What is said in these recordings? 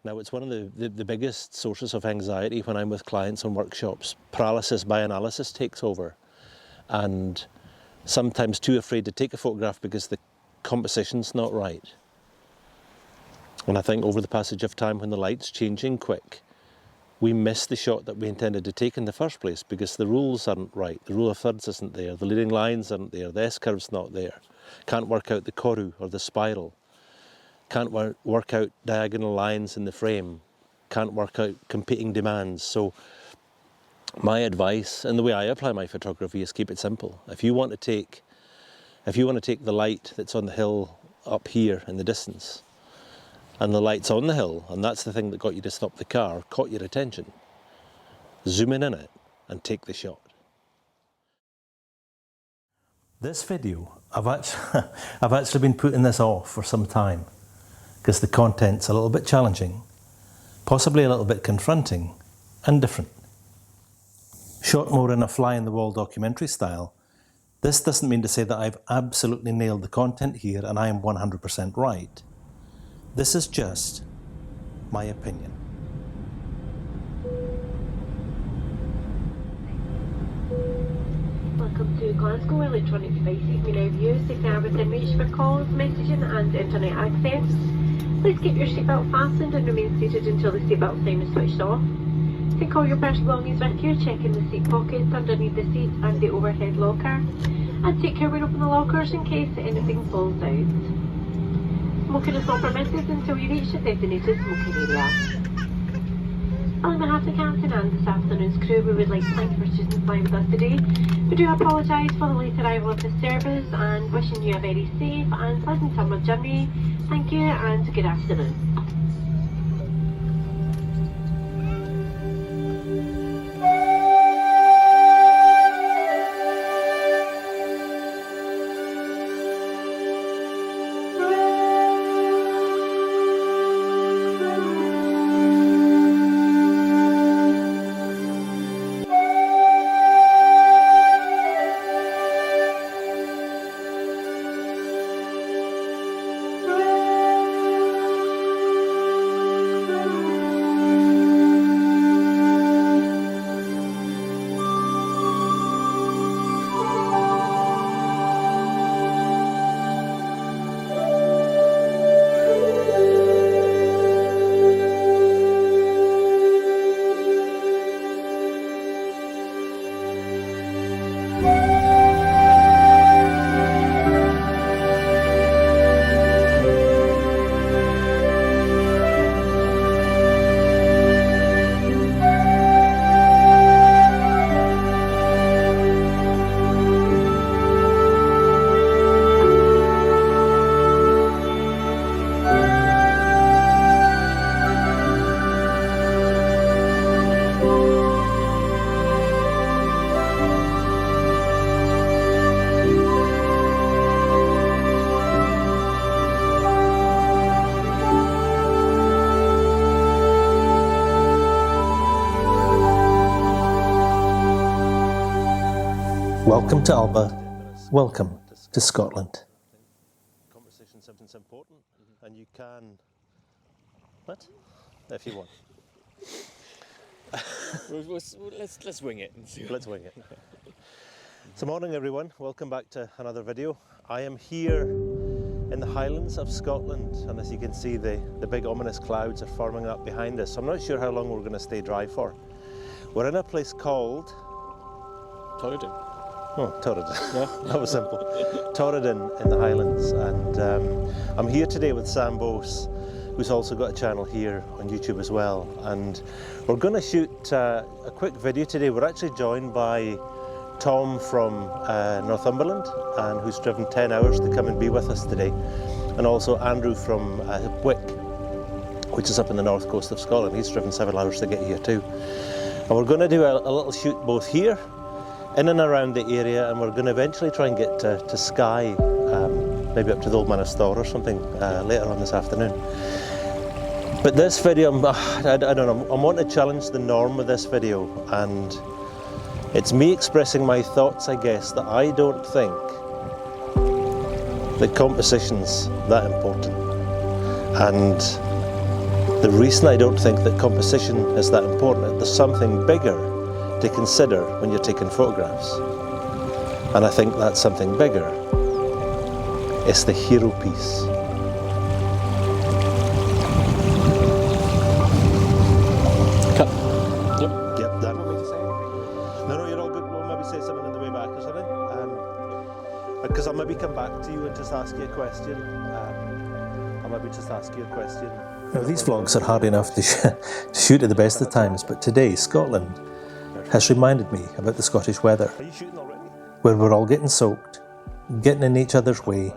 Now, it's one of the biggest sources of anxiety when I'm with clients on workshops. Paralysis by analysis takes over, and sometimes too afraid to take a photograph because the composition's not right. And I think over the passage of time, when the light's changing quick, we miss the shot that we intended to take in the first place because the rules aren't right. The rule of thirds isn't there, the leading lines aren't there, the S-curve's not there. Can't work out the koru or the spiral. Can't work out diagonal lines in the frame. Can't work out competing demands. So my advice, and the way I apply my photography, is keep it simple. If you want to take the light that's on the hill up here in the distance, and the light's on the hill, and that's the thing that got you to stop the car, caught your attention, zoom in it and take the shot. This video, I've actually been putting this off for some time because the content's a little bit challenging, possibly a little bit confronting and different. Shot more in a fly-in-the-wall documentary style, this doesn't mean to say that I've absolutely nailed the content here and I am 100% right. This is just my opinion. Welcome to Glasgow Electronic Devices. We now use the are within reach for calls, messaging and internet access. Please keep your seatbelt fastened and remain seated until the seatbelt sign is switched off. Take all your personal belongings with you, checking the seat pockets underneath the seat and the overhead locker. And take care when open the lockers in case anything falls out. Smoking is not permitted until you reach the designated smoking area. On behalf of the captain and this afternoon's crew, we would like to thank you for choosing to fly with us today. We do apologise for the late arrival of the service and wishing you a very safe and pleasant summer journey. Thank you and good afternoon. Welcome to Alba, welcome to Scotland. Conversation's important, and you can, what? If you want. Let's wing it. Let's wing it. So morning everyone, welcome back to another video. I am here in the highlands of Scotland, and as you can see the big ominous clouds are forming up behind us. So I'm not sure how long we're going to stay dry for. We're in a place called Torridon. Oh, Torridon. Yeah. That was simple. Torridon in the Highlands, and I'm here today with Sam Bose, who's also got a channel here on YouTube as well. And we're going to shoot a quick video today. We're actually joined by Tom from Northumberland, and who's driven 10 hours to come and be with us today, and also Andrew from Wick, which is up in the north coast of Scotland. He's driven 7 hours to get here too. And we're going to do a little shoot both here in and around the area, and we're going to eventually try and get to Skye, maybe up to the Old Man of Storr or something later on this afternoon. But this video, I don't know, I want to challenge the norm with this video, and it's me expressing my thoughts, I guess, that I don't think that composition's that important. And The reason I don't think that composition is that important, there's something bigger to consider when you're taking photographs. And I think that something bigger is the hero piece. Cut. Yep, done. No, you're all good. We'll maybe say something on the way back or something. Because I'll maybe come back to you and just ask you a question. I'll maybe just ask you a question. Now, these vlogs are hard enough to shoot at the best of times, but today, Scotland has reminded me about the Scottish weather, where we're all getting soaked, getting in each other's way,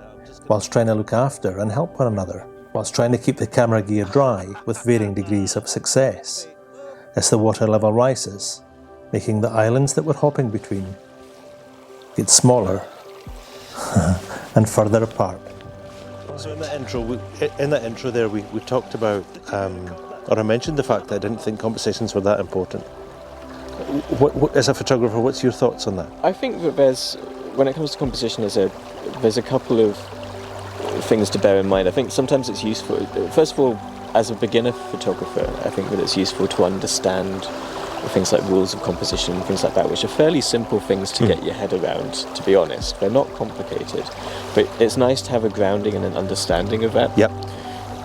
whilst trying to look after and help one another, whilst trying to keep the camera gear dry with varying degrees of success, as the water level rises, making the islands that we're hopping between get smaller and further apart. So in that intro there, we talked about, or I mentioned the fact that I didn't think compositions were that important. As a photographer, what's your thoughts on that? I think that when it comes to composition, there's a couple of things to bear in mind. I think sometimes it's useful, first of all, as a beginner photographer, I think that it's useful to understand things like rules of composition and things like that, which are fairly simple things to get your head around, to be honest. They're not complicated, but it's nice to have a grounding and an understanding of that. Yep.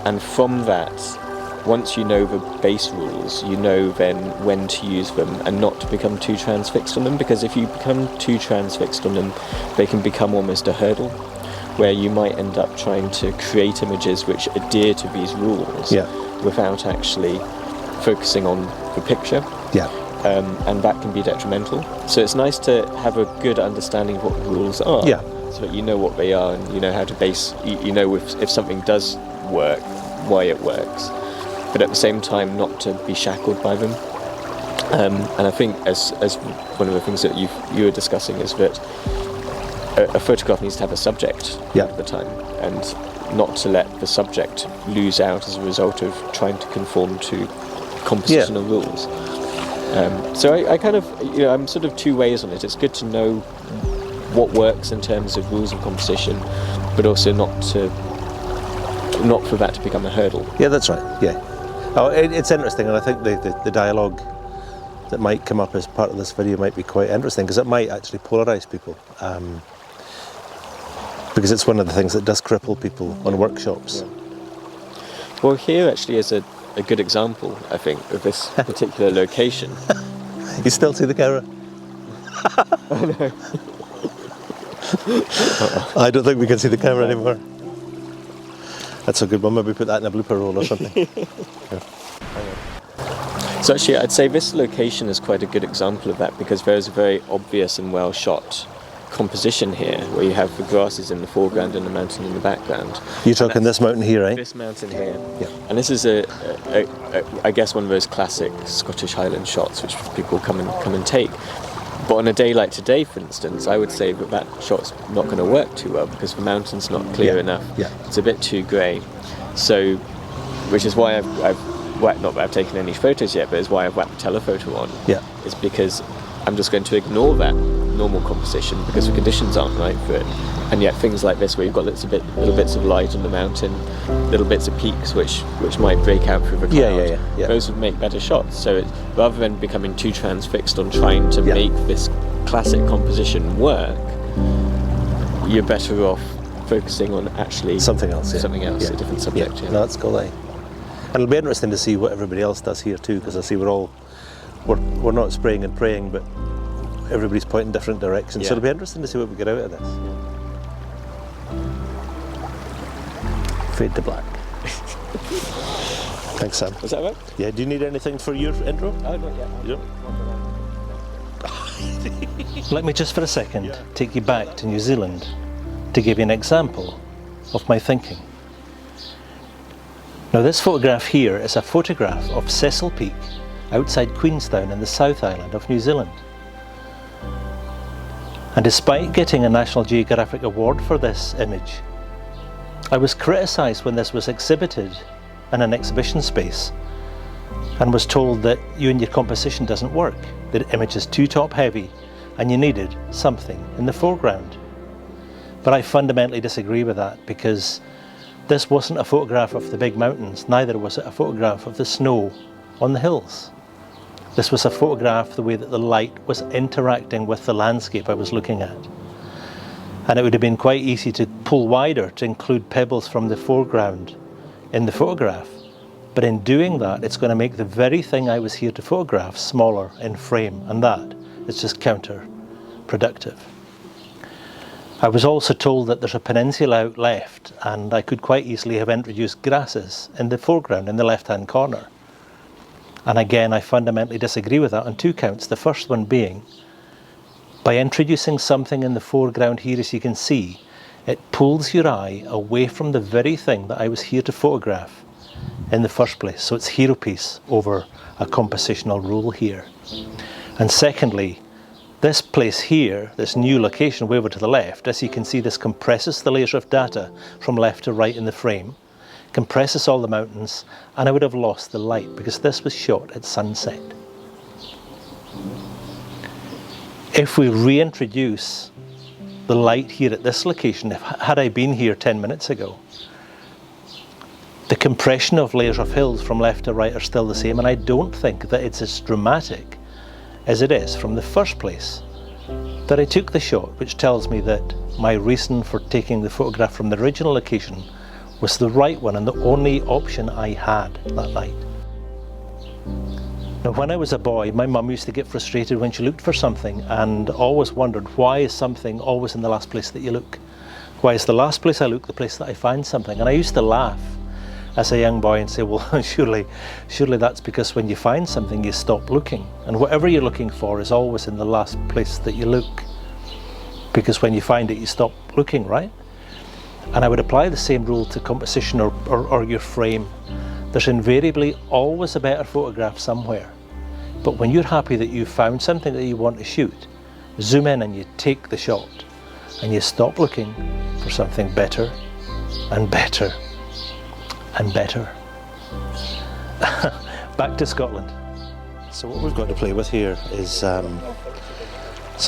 And from that, once you know the base rules, you know then when to use them and not to become too transfixed on them, because if you become too transfixed on them, they can become almost a hurdle, where you might end up trying to create images which adhere to these rules without actually focusing on the picture. Yeah. And that can be detrimental. So it's nice to have a good understanding of what the rules are, so that you know what they are and you know how to base, you know if something does work, why it works, but at the same time not to be shackled by them. And I think as one of the things that you were discussing is that a photograph needs to have a subject at the time, and not to let the subject lose out as a result of trying to conform to compositional rules. So I kind of, I'm sort of two ways on it. It's good to know what works in terms of rules of composition, but also not for that to become a hurdle. Yeah, that's right. Yeah. Oh, it's interesting, and I think the dialogue that might come up as part of this video might be quite interesting, because it might actually polarise people. Because it's one of the things that does cripple people on workshops. Yeah. Well, here actually is a good example, I think, of this particular location. You still see the camera? Oh, no. I don't think we can see the camera anymore. That's a good one. Maybe put that in a blooper roll or something. So actually, I'd say this location is quite a good example of that, because there is a very obvious and well shot composition here, where you have the grasses in the foreground and the mountain in the background. You're talking this mountain here, right? This mountain here. Yeah. And this is I guess one of those classic Scottish Highland shots which people come and take. But on a day like today, for instance, I would say that shot's not going to work too well, because the mountain's not clear enough. Yeah. It's a bit too grey. So, which is why not that I've taken any photos yet, but it's why I've whacked the telephoto on. Yeah. Is because I'm just going to ignore that normal composition, because the conditions aren't right for it. And yet things like this, where you've got little bits of light on the mountain, little bits of peaks which might break out through the cloud, those would make better shots. So rather than becoming too transfixed on trying to make this classic composition work, you're better off focusing on actually something else, a different subject. No, that's cool. And it'll be interesting to see what everybody else does here too, because I see we're not spraying and praying, but everybody's pointing different directions. So it'll be interesting to see what we get out of this. Fade to black. Thanks, Sam. Is that right? Yeah. Do you need anything for your intro? Oh, not yet. You don't? Let me just for a second take you back to New Zealand to give you an example of my thinking. Now, this photograph here is a photograph of Cecil Peak outside Queenstown in the South Island of New Zealand. And despite getting a National Geographic Award for this image, I was criticised when this was exhibited in an exhibition space and was told that you and your composition doesn't work, that the image is too top heavy and you needed something in the foreground. But I fundamentally disagree with that, because This wasn't a photograph of the big mountains, neither was it a photograph of the snow on the hills. This was a photograph of the way that the light was interacting with the landscape I was looking at. And it would have been quite easy to pull wider to include pebbles from the foreground in the photograph. But in doing that, it's going to make the very thing I was here to photograph smaller in frame, and that is just counterproductive. I was also told that there's a peninsula out left, and I could quite easily have introduced grasses in the foreground in the left-hand corner. And again, I fundamentally disagree with that on two counts. The first one being, by introducing something in the foreground here, as you can see, it pulls your eye away from the very thing that I was here to photograph in the first place. So it's hero piece over a compositional rule here. And secondly, this place here, this new location way over to the left, as you can see, this compresses the layers of data from left to right in the frame, compresses all the mountains, and I would have lost the light because this was shot at sunset. If we reintroduce the light here at this location, had I been here 10 minutes ago, the compression of layers of hills from left to right are still the same, and I don't think that it's as dramatic as it is from the first place that I took the shot, which tells me that my reason for taking the photograph from the original location was the right one and the only option I had that night. Now, when I was a boy, my mum used to get frustrated when she looked for something and always wondered, why is something always in the last place that you look? Why is the last place I look the place that I find something? And I used to laugh as a young boy and say, well, surely that's because when you find something, you stop looking. And whatever you're looking for is always in the last place that you look. Because when you find it, you stop looking, right? And I would apply the same rule to composition or your frame. There's invariably always a better photograph somewhere. But when you're happy that you've found something that you want to shoot, zoom in and you take the shot and you stop looking for something better and better and better. Back to Scotland. So what we've got to play with here is some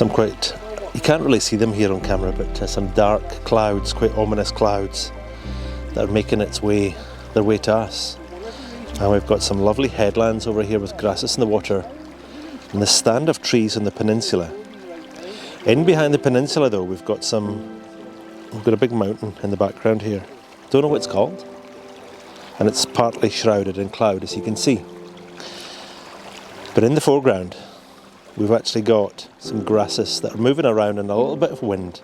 quite, you can't really see them here on camera, but some dark clouds, quite ominous clouds that are making their way to us. And we've got some lovely headlands over here with grasses in the water and the stand of trees in the peninsula. In behind the peninsula though, we've got a big mountain in the background here. Don't know what it's called. And it's partly shrouded in cloud, as you can see. But in the foreground, we've actually got some grasses that are moving around and a little bit of wind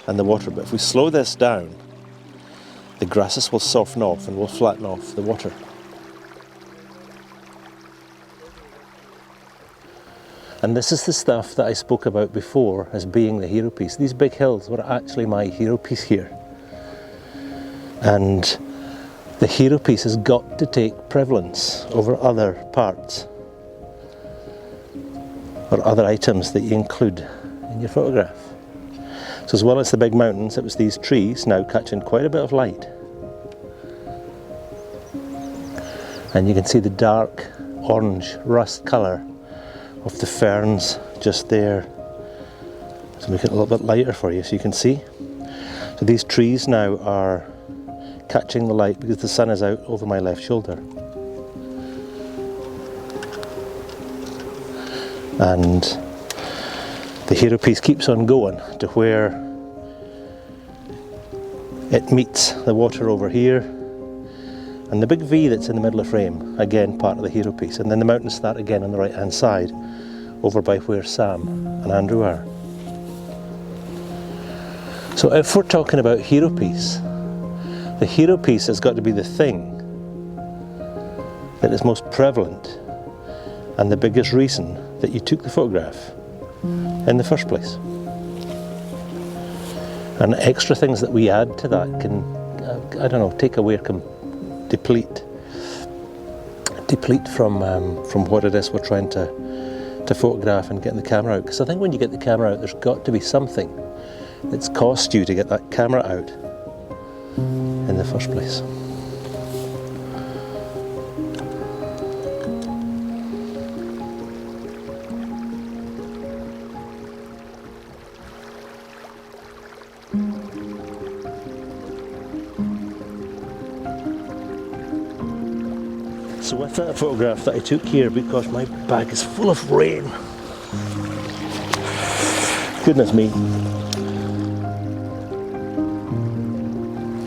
and the water. But if we slow this down, the grasses will soften off and will flatten off the water. And this is the stuff that I spoke about before as being the hero piece. These big hills were actually my hero piece here. And the hero piece has got to take prevalence over other parts or other items that you include in your photograph. So as well as the big mountains, it was these trees now catching quite a bit of light. And you can see the dark orange rust colour of the ferns just there. So make it a little bit lighter for you so you can see. So these trees now are catching the light because the sun is out over my left shoulder. And the hero piece keeps on going to where it meets the water over here. And the big V that's in the middle of the frame, again part of the hero piece. And then the mountains start again on the right hand side, over by where Sam and Andrew are. So if we're talking about hero piece, the hero piece has got to be the thing that is most prevalent and the biggest reason that you took the photograph in the first place. And extra things that we add to that can, I don't know, take away or deplete from what it is we're trying to photograph and getting the camera out. Because I think when you get the camera out, there's got to be something that's cost you to get that camera out in the first place. So with that photograph that I took here, because my bag is full of rain, goodness me.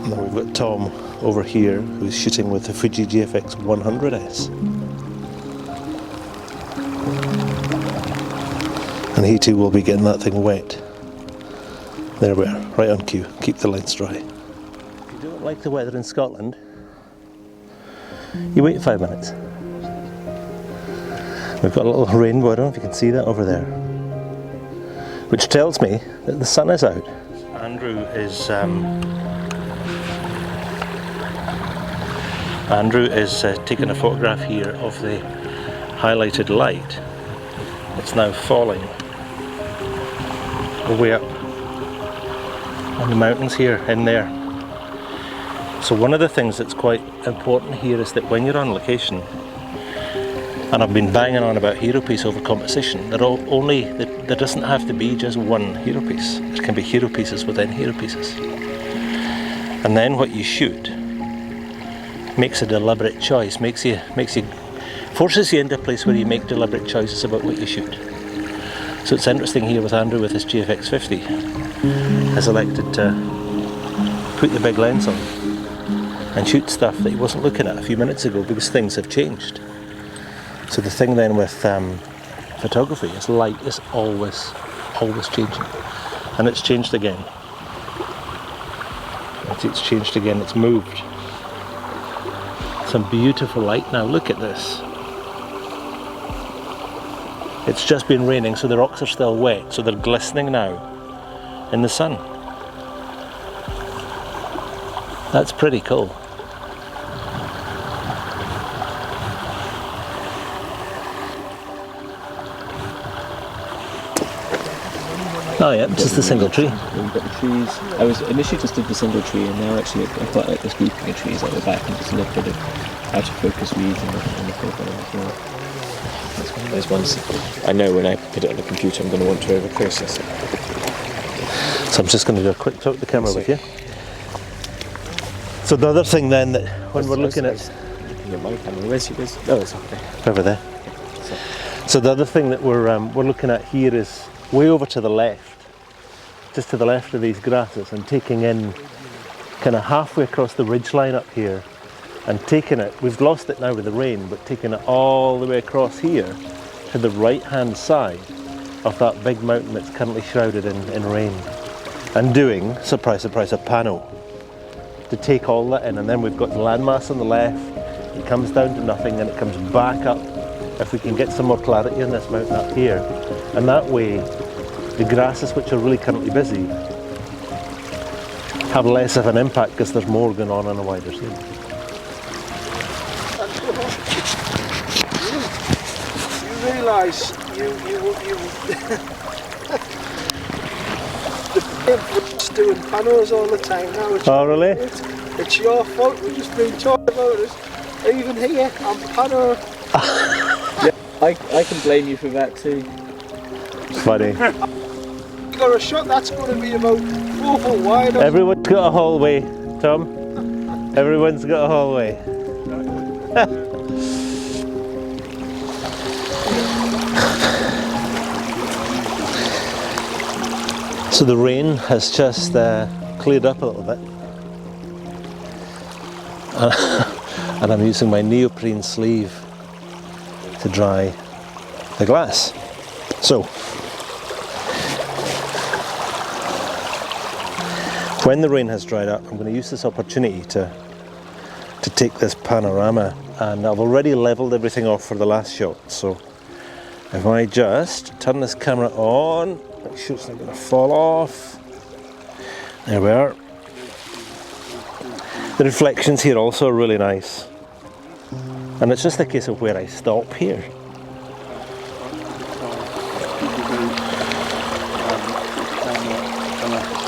And then we've got Tom over here who's shooting with the Fuji GFX 100S. And he too will be getting that thing wet. There we are, right on cue. Keep the lines dry. If you don't like the weather in Scotland, you wait 5 minutes. We've got a little rainbow, I don't know if you can see that over there, which tells me that the sun is out. Andrew is taking a photograph here of the highlighted light. It's now falling way up on the mountains here in there. So one of the things that's quite important here is that when you're on location, and I've been banging on about hero piece over composition, there doesn't have to be just one hero piece. There can be hero pieces within hero pieces. And then what you shoot makes a deliberate choice, forces you into a place where you make deliberate choices about what you shoot. So it's interesting here with Andrew with his GFX 50 has elected to put the big lens on and shoot stuff that he wasn't looking at a few minutes ago because things have changed. So the thing then with photography is light is always changing, and it's changed again. It's changed again, it's moved. Some beautiful light now, look at this. It's just been raining, so the rocks are still wet, so they're glistening now in the sun. That's pretty cool. Oh yeah, just the single tree. We've got the trees. I was initially just did the single tree, and now actually I've got like this grouping of trees at the back and just a little bit of out of focus weeds in the foreground as well. That's one of those ones I know when I put it on the computer I'm going to want to over process it. So I'm just going to do a quick talk to the camera with you. So the other thing then that when we're looking at my camera, where's yours? Oh, it's okay. Over there. So the other thing that we're looking at here is way over to the left, just to the left of these grasses, and taking in kind of halfway across the ridge line up here and taking it, we've lost it now with the rain, but taking it all the way across here to the right hand side of that big mountain that's currently shrouded in rain, and doing, surprise surprise, a pano to take all that in. And then we've got the landmass on the left, it comes down to nothing and it comes back up if we can get some more clarity on this mountain up here. And that way, the grasses, which are really currently busy, have less of an impact because there's more going on a wider scale. You realise the people doing panos all the time now. Oh really? It's your fault. We've just been talking about it. Even here, I'm pano. Yeah, I can blame you for that too. Funny. You got a shot that's going to be about 4 foot wide. Everyone's got a hallway, Tom. Everyone's got a hallway. So the rain has just cleared up a little bit. And I'm using my neoprene sleeve to dry the glass. So, when the rain has dried up, I'm going to use this opportunity to take this panorama, and I've already leveled everything off for the last shot. So if I just turn this camera on, make sure it's not going to fall off. There we are. The reflections here also are really nice, and it's just a case of where I stop here.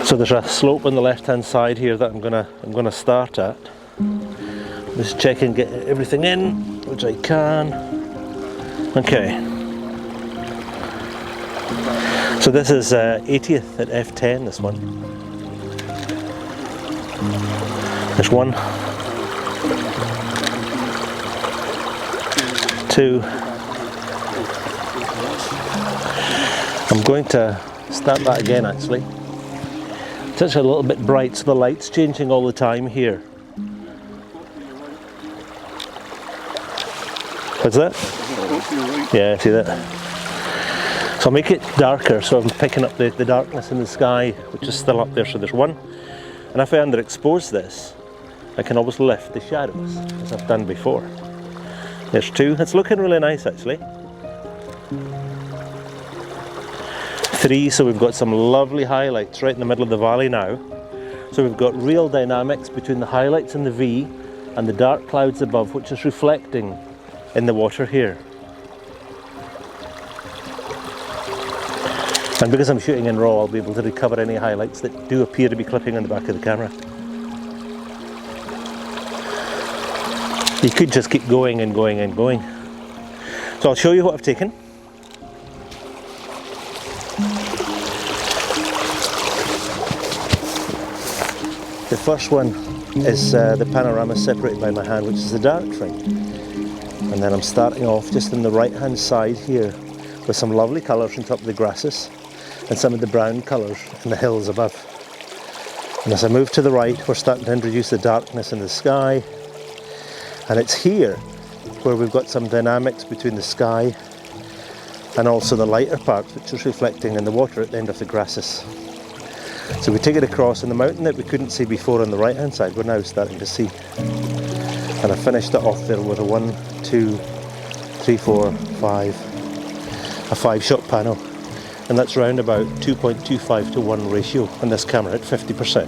So there's a slope on the left hand side here that I'm gonna start at. Just check and get everything in, which I can. Okay. So this is 80th at f10, this one. There's one. 2. I'm going to start that again actually. It's actually a little bit bright, so the light's changing all the time here. What's that? Yeah, see that? So I'll make it darker, so I'm picking up the darkness in the sky, which is still up there, so there's 1. And if I underexpose this, I can always lift the shadows, as I've done before. There's 2. It's looking really nice actually. 3, so we've got some lovely highlights right in the middle of the valley now. So we've got real dynamics between the highlights in the V and the dark clouds above, which is reflecting in the water here. And because I'm shooting in RAW, I'll be able to recover any highlights that do appear to be clipping on the back of the camera. You could just keep going and going and going. So I'll show you what I've taken. The first one is the panorama separated by my hand, which is the dark frame. And then I'm starting off just in the right hand side here with some lovely colours on top of the grasses and some of the brown colours in the hills above. And as I move to the right, we're starting to introduce the darkness in the sky. And it's here where we've got some dynamics between the sky and also the lighter parts, which is reflecting in the water at the end of the grasses. So we take it across, and the mountain that we couldn't see before on the right hand side, we're now starting to see. And I finished it off there with a 1, 2, 3, 4, 5, a 5-shot Pano. And that's round about 2.25 to 1 ratio on this camera at 50%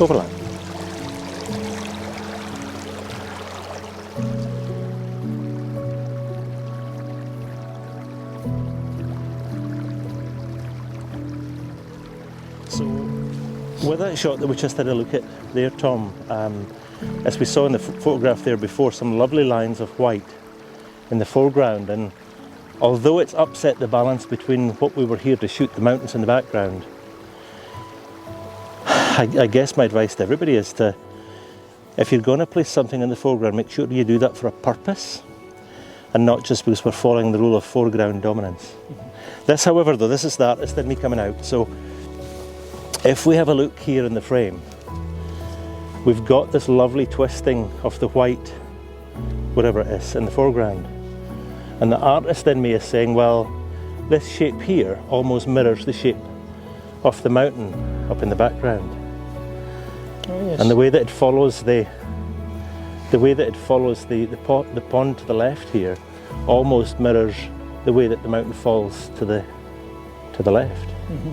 overlap. So with that shot that we just had a look at there, Tom, as we saw in the photograph there before, some lovely lines of white in the foreground, and although it's upset the balance between what we were here to shoot, the mountains in the background, I guess my advice to everybody is to, if you're going to place something in the foreground, make sure you do that for a purpose and not just because we're following the rule of foreground dominance. This, however, though, this is the artist in me coming out. So if we have a look here in the frame, we've got this lovely twisting of the white, whatever it is, in the foreground. And the artist in me is saying, well, this shape here almost mirrors the shape of the mountain up in the background. Oh, yes. And the way that it follows the pond to the left here almost mirrors the way that the mountain falls to the left. Mm-hmm.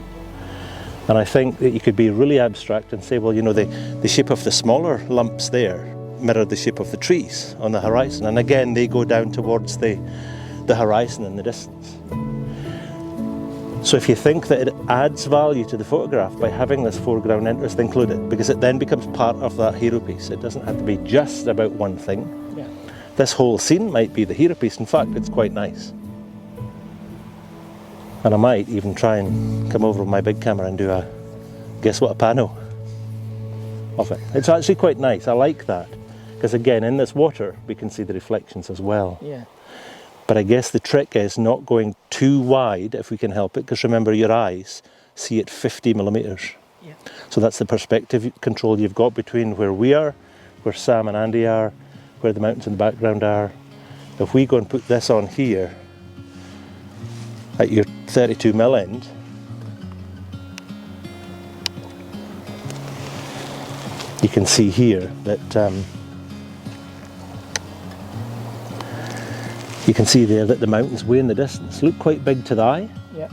And I think that you could be really abstract and say, well, you know, the shape of the smaller lumps there mirror the shape of the trees on the horizon, and again they go down towards the horizon in the distance. So if you think that it adds value to the photograph by having this foreground interest included, because it then becomes part of that hero piece, it doesn't have to be just about one thing. Yeah. This whole scene might be the hero piece. In fact, it's quite nice. And I might even try and come over with my big camera and do a, guess what, a Pano of it. It's actually quite nice. I like that, because again, in this water we can see the reflections as well. Yeah. But I guess the trick is not going too wide if we can help it, because remember, your eyes see at 50 millimeters. Yeah. So that's the perspective control you've got between where we are, where Sam and Andy are, where the mountains in the background are. If we go and put this on here at your 32mm end, you can see here that you can see there that the mountains way in the distance look quite big to the eye. Yeah.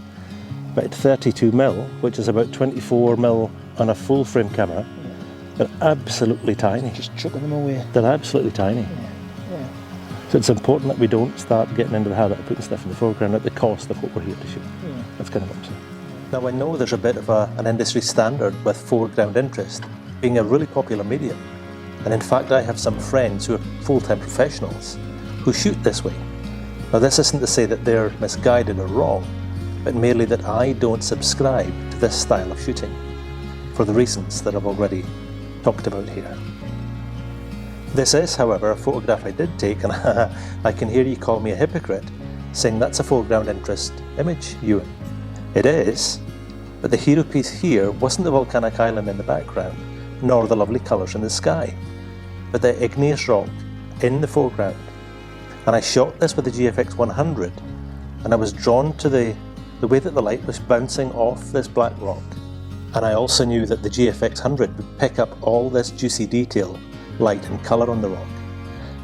But at 32mm, which is about 24mm on a full frame camera, yeah, they're absolutely tiny. Just chucking them away. They're absolutely tiny. Yeah. Yeah. So it's important that we don't start getting into the habit of putting stuff in the foreground at the cost of what we're here to shoot. Yeah. That's kind of what I'm saying. Now I know there's a bit of an industry standard with foreground interest being a really popular medium. And in fact, I have some friends who are full-time professionals who shoot this way. Now this isn't to say that they're misguided or wrong, but merely that I don't subscribe to this style of shooting for the reasons that I've already talked about here. This is, however, a photograph I did take, and I can hear you call me a hypocrite, saying that's a foreground interest image, Ewan. It is, but the hero piece here wasn't the volcanic island in the background, nor the lovely colours in the sky, but the igneous rock in the foreground. And I shot this with the GFX 100, and I was drawn to the way that the light was bouncing off this black rock. And I also knew that the GFX 100 would pick up all this juicy detail, light and colour on the rock.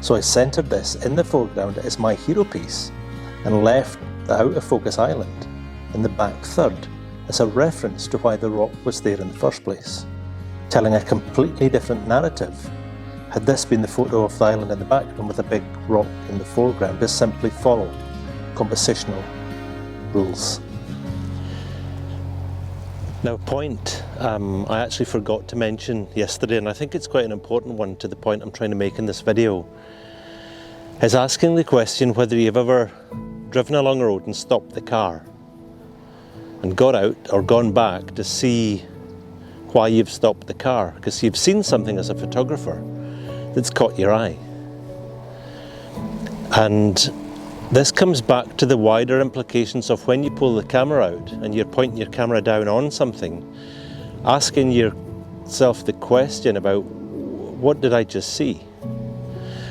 So I centred this in the foreground as my hero piece and left the out of focus island in the back third as a reference to why the rock was there in the first place, telling a completely different narrative. Had this been the photo of the island in the background with a big rock in the foreground, just simply follow compositional rules. Now, a point I actually forgot to mention yesterday, and I think it's quite an important one to the point I'm trying to make in this video, is asking the question whether you've ever driven along a road and stopped the car and got out or gone back to see why you've stopped the car, because you've seen something as a photographer that's caught your eye. And this comes back to the wider implications of when you pull the camera out and you're pointing your camera down on something, asking yourself the question about what did I just see?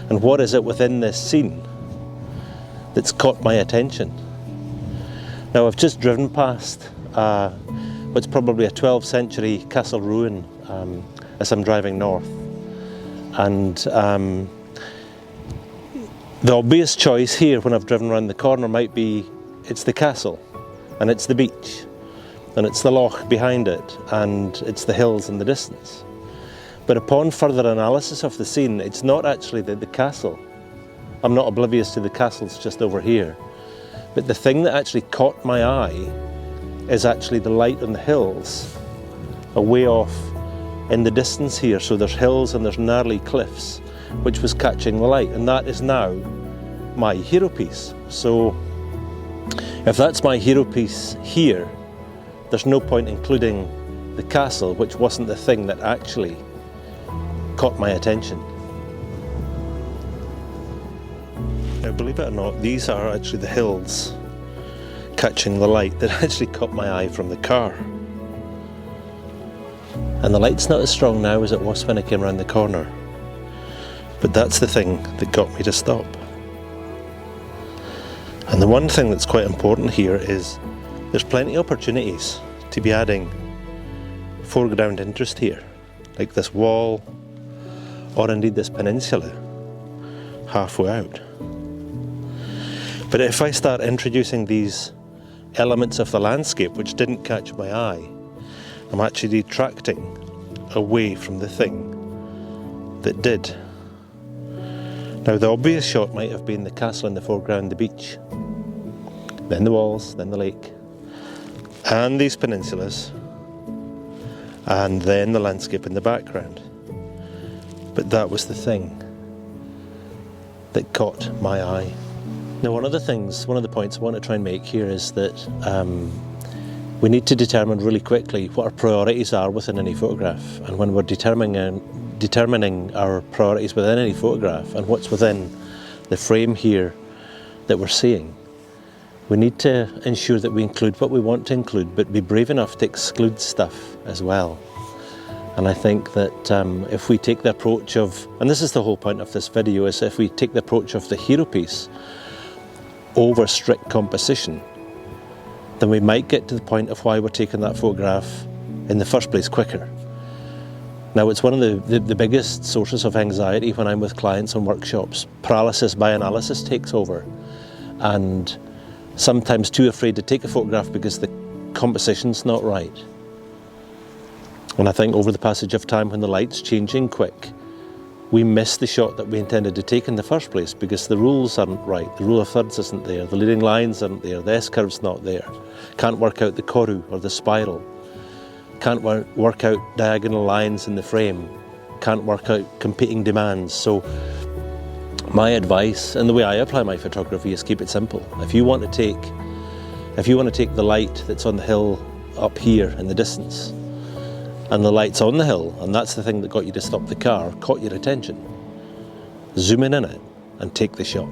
And what is it within this scene that's caught my attention? Now, I've just driven past what's probably a 12th century castle ruin as I'm driving north. And the obvious choice here when I've driven around the corner might be it's the castle, and it's the beach, and it's the loch behind it, and it's the hills in the distance. But upon further analysis of the scene, it's not actually the castle. I'm not oblivious to the castles just over here. But the thing that actually caught my eye is actually the light on the hills, away off in the distance here. So there's hills and there's gnarly cliffs, which was catching the light, and that is now my hero piece. So if that's my hero piece here, there's no point including the castle, which wasn't the thing that actually caught my attention. Now, believe it or not, these are actually the hills catching the light that actually caught my eye from the car. And the light's not as strong now as it was when I came around the corner. But that's the thing that got me to stop. And the one thing that's quite important here is there's plenty of opportunities to be adding foreground interest here, like this wall, or indeed this peninsula halfway out. But if I start introducing these elements of the landscape which didn't catch my eye, I'm actually detracting away from the thing that did. Now, the obvious shot might have been the castle in the foreground, the beach, then the walls, then the lake, and these peninsulas, and then the landscape in the background. But that was the thing that caught my eye. Now, one of the points I want to try and make here is that we need to determine really quickly what our priorities are within any photograph. And when we're determining our priorities within any photograph and what's within the frame here that we're seeing, we need to ensure that we include what we want to include, but be brave enough to exclude stuff as well. And I think that if we take the approach of, and this is the whole point of this video, is if we take the approach of the hero piece over strict composition, then we might get to the point of why we're taking that photograph in the first place quicker. Now, it's one of the biggest sources of anxiety when I'm with clients on workshops. Paralysis by analysis takes over, and sometimes too afraid to take a photograph because the composition's not right. And I think over the passage of time, when the light's changing quick, we miss the shot that we intended to take in the first place because the rules aren't right. The rule of thirds isn't there, the leading lines aren't there, the S-curve's not there. Can't work out the koru or the spiral. Can't work out diagonal lines in the frame. Can't work out competing demands. So my advice, and the way I apply my photography, is keep it simple. If you want to take the light that's on the hill up here in the distance, and the light's on the hill, and that's the thing that got you to stop the car, caught your attention, zoom in it and take the shot.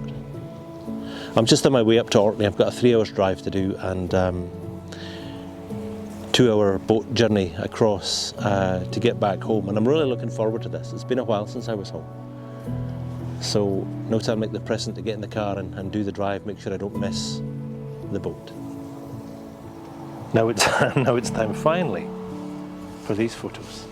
I'm just on my way up to Orkney. I've got a 3 hours drive to do and 2-hour boat journey across to get back home, and I'm really looking forward to this. It's been a while since I was home. So no time like the present to get in the car and do the drive, make sure I don't miss the boat. Now it's time finally for these photos.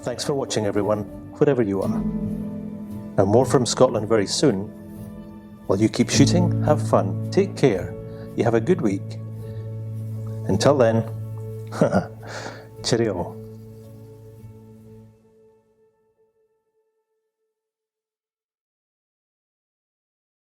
Thanks for watching, everyone, wherever you are. Now, more from Scotland very soon. While you keep shooting, have fun, take care, you have a good week. Until then, cheerio.